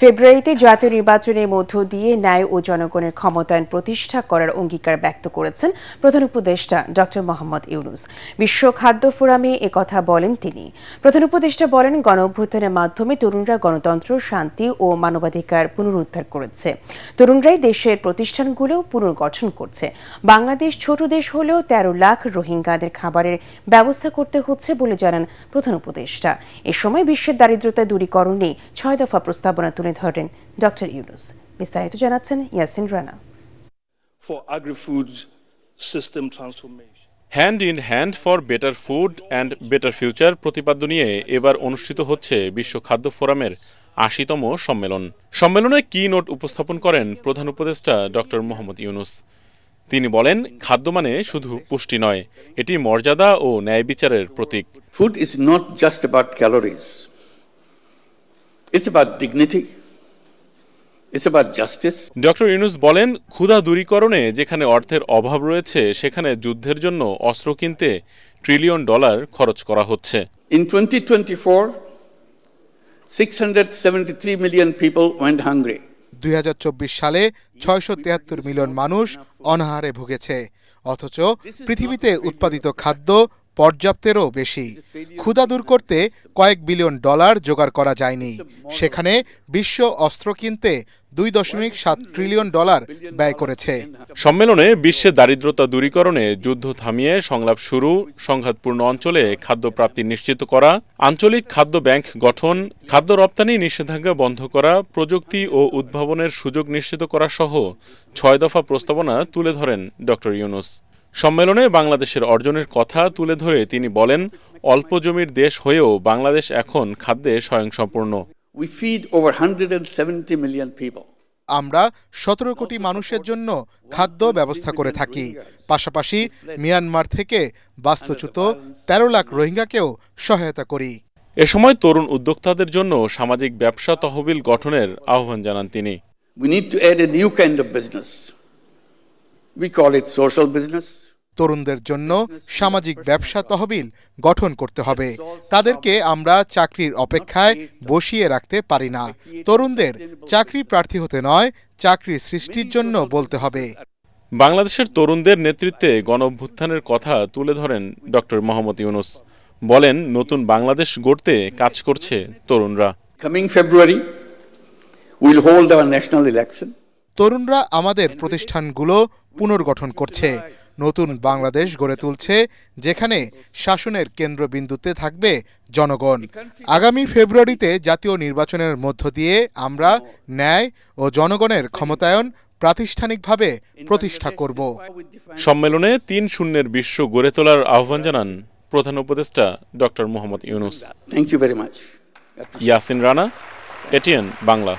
ফেব্রুয়ারিতে জাতীয় নির্বাচনের মধ্য দিয়ে ন্যায় ও জনগণের ক্ষমতায়ন প্রতিষ্ঠা করার অঙ্গীকার ব্যক্ত করেছেন প্রধান উপদেষ্টা ডক্টর মোহাম্মদ ইউনূস। বিশ্ব খাদ্য ফোরামে একথা বলেন তিনি। প্রধান উপদেষ্টা বলেন, গণঅভ্যুত্থানের মাধ্যমে তরুণরা গণতন্ত্র, শান্তি ও মানবাধিকার পুনরুদ্ধার করেছে। তরুণরাই দেশের প্রতিষ্ঠানগুলো পুনর্গঠন করছে। বাংলাদেশ ছোট দেশ হলেও ১৩ লাখ রোহিঙ্গাদের খাবারের ব্যবস্থা করতে হচ্ছে বলে জানান প্রধান উপদেষ্টা। এ সময় বিশ্বের দারিদ্রতা দূরীকরণে ৬ দফা প্রস্তাবনা তুলে ধরেন ডক্টর ইউনূস। বিস্তারিত জানাচ্ছেন Yasin Rana. Hand in hand for better food and better future প্রতিপাদ্য নিয়ে এবার অনুষ্ঠিত হচ্ছে বিশ্ব খাদ্য ফোরামের ৮০তম সম্মেলন। সম্মেলনে কি নোট উপস্থাপন করেন প্রধান উপদেষ্টা ডক্টর মোহাম্মদ ইউনূস। তিনি বলেন, খাদ্য মানে শুধু পুষ্টি নয়, এটি মর্যাদা ও ন্যায় বিচারের প্রতীক। Food is not just about calories, it's about dignity, it's about justice. Doctor Yunus বলেন, ক্ষুধা দূরীকরণে যেখানে অর্থের অভাব রয়েছে, সেখানে যুদ্ধের জন্য অস্ত্র কিনতে $1 ট্রিলিয়ন খরচ করা হচ্ছে। In 2024, 673 million people went hungry. ২০২৪ সালে ৬৭৩ মিলিয়ন মানুষ অনাহারে ভুগেছে, অথচ পৃথিবীতে উৎপাদিত খাদ্য পর্যাপ্তেরও বেশি। ক্ষুধা দূর করতে কয়েক $1 বিলিয়ন জোগাড় করা যায়নি। সেখানে বিশ্ব অস্ত্র কিনতে $2.7 ট্রিলিয়ন ব্যয় করেছে। সম্মেলনে বিশ্বে দারিদ্রতা দূরীকরণে যুদ্ধ থামিয়ে সংলাপ শুরু, সংঘাতপূর্ণ অঞ্চলে খাদ্য প্রাপ্তি নিশ্চিত করা, আঞ্চলিক খাদ্য ব্যাংক গঠন, খাদ্য রপ্তানি নিষেধাজ্ঞা বন্ধ করা, প্রযুক্তি ও উদ্ভাবনের সুযোগ নিশ্চিত করা সহ ৬ দফা প্রস্তাবনা তুলে ধরেন ডক্টর ইউনূস। সম্মেলনে বাংলাদেশের অর্জনের কথা তুলে ধরে তিনি বলেন, অল্প জমির দেশ হয়েও বাংলাদেশ এখন খাদ্যে স্বয়ংসম্পূর্ণ। আমরা ১৭ কোটি মানুষের জন্য খাদ্য ব্যবস্থা করে থাকি। পাশাপাশি মিয়ানমার থেকে বাস্তুচ্যুত ১৩ লাখ রোহিঙ্গাকেও সহায়তা করি। এ সময় তরুণ উদ্যোক্তাদের জন্য সামাজিক ব্যবসা তহবিল গঠনের আহ্বান জানান তিনি। তরুণদের জন্য সামাজিক ব্যবসা তহবিল গঠন করতে হবে। তাদেরকে আমরা চাকরির অপেক্ষায় বসিয়ে রাখতে পারি না। তরুণদের চাকরি প্রার্থী হতে নয়, চাকরি সৃষ্টির জন্য বলতে হবে। বাংলাদেশের তরুণদের নেতৃত্বে গণঅভ্যুত্থানের কথা তুলে ধরেন ডক্টর মোহাম্মদ ইউনূস। বলেন, নতুন বাংলাদেশ গড়তে কাজ করছে তরুণরা। Coming February will hold our national election. তরুণরা আমাদের প্রতিষ্ঠানগুলো পুনর্গঠন করছে, নতুন বাংলাদেশ গড়ে তুলছে, যেখানে শাসনের কেন্দ্রবিন্দুতে থাকবে জনগণ। আগামী ফেব্রুয়ারিতে জাতীয় নির্বাচনের মধ্য দিয়ে আমরা ন্যায় ও জনগণের ক্ষমতায়ন প্রাতিষ্ঠানিকভাবে প্রতিষ্ঠা করব। সম্মেলনে ৩-০ বিশ্ব গড়ে তোলার আহ্বান জানান প্রধান উপদেষ্টা doctor Mohammad Yunus. Thank you very much. Yasin Rana, ATN Bangla.